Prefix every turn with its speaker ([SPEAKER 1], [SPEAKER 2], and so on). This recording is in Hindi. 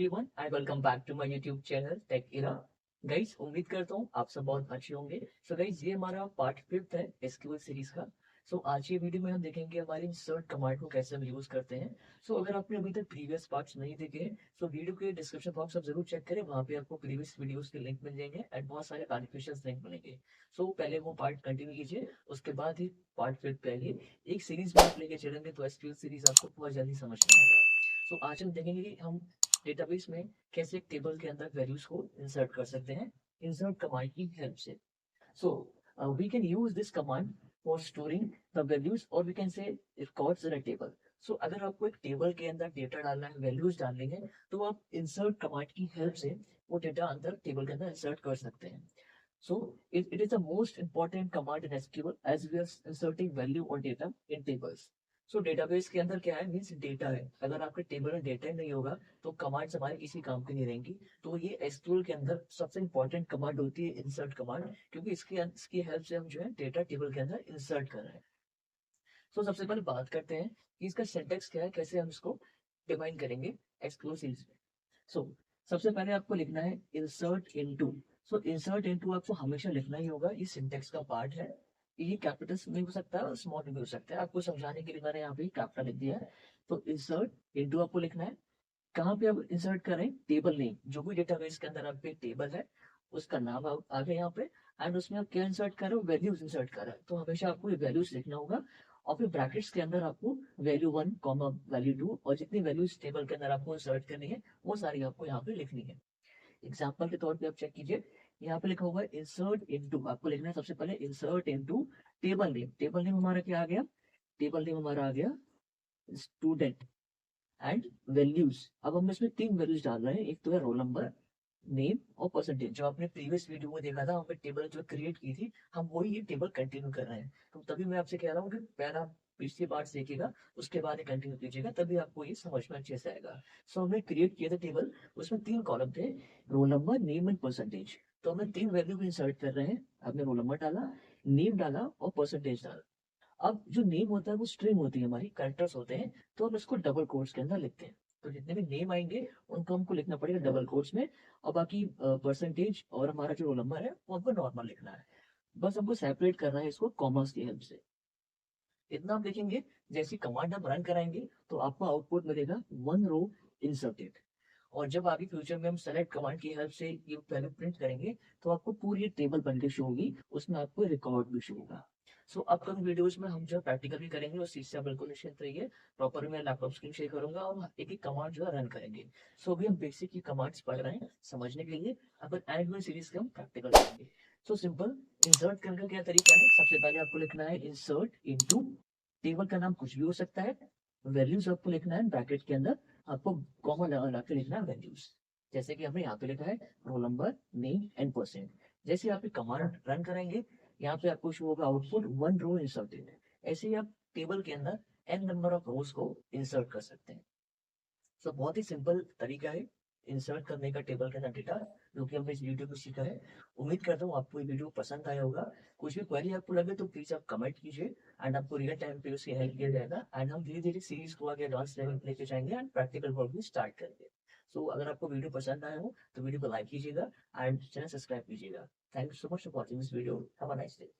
[SPEAKER 1] Everyone and welcome back to my YouTube channel tech era. Guys उम्मीद करता हूँ आप सब बहुत अच्छे होंगे। सो गाइस ये हमारा पार्ट 5 है एसक्यूएल सीरीज का। सो आज ये वीडियो में हम देखेंगे हमारे इंसर्ट कमांड को कैसे हम यूज करते हैं। सो अगर आपने अभी तक प्रीवियस पार्ट्स नहीं देखे हैं तो वीडियो के डिस्क्रिप्शन बॉक्स आप जरूर चेक करें, वहाँ पे आपको प्रीवियस वीडियोस के लिंक मिल जाएंगे एंड बहुत सारे आर्टिफिशियल लिंक मिलेंगे। सो पहले वो पार्ट कंटिन्यू कीजिए, उसके बाद ही पार्ट 5 पे आइए। एक सीरीज में आप लेके चलेंगे तो एसक्यूएल सीरीज आपको बहुत जल्दी समझ में आएगा। सो आज हम देखेंगे कि हम डेटाबेस में कैसे एक टेबल के अंदर वैल्यूज को इंसर्ट कर सकते हैं इंसर्ट कमांड की हेल्प से। So we can use this command for storing the values और we can say records in a table. So अगर आपको एक टेबल के अंदर डेटा डालना है, वैल्यूज डालनी है, तो आप इंसर्ट कमांड की हेल्प से वो डेटा अंदर टेबल के अंदर इंसर्ट कर सकते हैं। So it is the most important command in SQL as we are inserting value or data in tables. So database के अंदर क्या है, मीन्स डेटा है। अगर आपके टेबल में डेटा नहीं होगा तो कमांड्स हमारे किसी काम की नहीं रहेंगी। तो ये SQL के अंदर सबसे इंपॉर्टेंट कमांड होती है इंसर्ट कमांड, क्योंकि इसकी हेल्प से हम जो है डेटा टेबल के अंदर इंसर्ट कर रहे हैं। तो सबसे पहले बात करते हैं कि इसका सिंटेक्स क्या है, कैसे हम इसको डिफाइन करेंगे SQL सीरीज में। सो सबसे पहले आपको लिखना है इंसर्ट इनटू। सो इंसर्ट इनटू आपको हमेशा लिखना ही होगा, ये सिंटेक्स का पार्ट है। ये कैपिटल्स में हो सकता है और स्मॉल में भी हो सकता है, आपको समझाने के लिए मैंने यहाँ पे कैपिटल लिख दिया है। तो इंसर्ट इनटू आपको लिखना है। कहाँ पे आप इंसर्ट करें, टेबल नेम, जो भी डेटाबेस के अंदर आपके टेबल है उसका नाम आ गया यहाँ पे। एंड उसमें आप क्या इंसर्ट कर रहे हो, वैल्यूज इंसर्ट कर रहे हो, तो हमेशा आपको ये वैल्यूज लिखना होगा। और फिर ब्रैकेट्स के अंदर आपको वैल्यू 1 कॉमा वैल्यू 2 और जितनी वैल्यूज टेबल के अंदर आपको इंसर्ट करनी है वो सारी आपको यहाँ पे लिखनी है। एग्जाम्पल के तौर पे आप चेक कीजिए, यहाँ पे लिखा हुआ है इंसर्ट इनटू। आपको लिखना है सबसे पहले insert into table name. Table name हमारा क्या आ गया, टेबल नेम हमारा आ गया स्टूडेंट एंड वैल्यूज। अब हम इसमें 3 वैल्यूज डाल रहे हैं, एक तो है रोल नंबर, नेम और परसेंटेज। जो आपने प्रीवियस वीडियो में देखा था, हमने टेबल जो क्रिएट की थी, हम वही ये टेबल कंटिन्यू कर रहे हैं। तो तभी मैं आपसे कह रहा हूँ कि पहला आप पिछली पार्ट देखिएगा, उसके बाद कंटिन्यू कीजिएगा, तभी आपको ये समझ में अच्छे से आएगा। सो हमने क्रिएट किया था टेबल, उसमें 3 कॉलम थे, roll number, name and percentage. तो हमने 3 वैल्यू को इंसर्ट कर रहे हैं। आपने रोल नंबर डाला, नेम डाला और परसेंटेज डाला। अब जो नेम होता है वो स्ट्रिंग होती है, हमारी कैरेक्टर्स होते हैं, तो हम इसको डबल कोट्स के अंदर लिखते हैं। तो जितने भी नेम आएंगे उनको हमको लिखना पड़ेगा डबल कोट्स में, और बाकी परसेंटेज और हमारा जो रोल नंबर है वो हमको नॉर्मल लिखना है। बस हमको सेपरेट करना है इसको कॉमर्स की हेल्प से। इतना आप देखेंगे, जैसी कमांड आप रन कराएंगे तो आपको आउटपुट मिलेगा 1 रो इंसर्टेड। और जब आगे फ्यूचर में हम सेलेक्ट कमांड की हेल्प से ये वैल्यू प्रिंट करेंगे तो आपको पूरी टेबल बनके शो होगी, उसमें आपको रिकॉर्ड भी शो होगा। सो अपकमिंग वीडियोस में हम जो प्रैक्टिकल भी करेंगे, उस चीज से आप बिल्कुल निश्चिंत रहिए। प्रॉपर मैं लैपटॉप स्क्रीन शेयर करूंगा और एक एक कमांड जो है रन करेंगे। सो अभी हम बेसिक की कमांड्स पढ़ रहे हैं समझने के लिए, अपन एंड में सीरीज के हम प्रैक्टिकल करेंगे। सो सिंपल इंसर्ट करने का क्या तरीका है, सबसे पहले आपको लिखना है इंसर्ट इनटू। टेबल का नाम कुछ भी हो सकता है, वैल्यूज आपको लिखना है ब्रैकेट के अंदर, आपको कॉमा लगा के लिखना है वैल्यूज। जैसे कि हमने यहाँ पे लिखा है roll number, name and percent. जैसे आप कमांड रन करेंगे, यहाँ पे आपको शो होगा आउटपुट 1 रो इंसर्टेड। ऐसे ही आप टेबल के अंदर n नंबर ऑफ रोज को इंसर्ट कर सकते हैं। तो बहुत ही सिंपल तरीका है इंसर्ट करने का टेबल के अंदर डेटा, जो कि हमने इस वीडियो में सीखा है। उम्मीद करता हूँ आपको ये वीडियो पसंद आया होगा। कुछ भी क्वेरी आपको लगे तो प्लीज आप कमेंट कीजिए एंड आपको रियल टाइम पे उसकी हेल्प किया जाएगा। एंड हम धीरे धीरे सीरीज को आगे एडवांस लेवल पे लेके जाएंगे एंड प्रैक्टिकल वर्क भी स्टार्ट करेंगे। सो अगर आपको वीडियो पसंद आया हो तो वीडियो को लाइक कीजिएगा एंड चैनल सब्सक्राइब कीजिएगा। Thank you so much for watching this video. Have a nice day.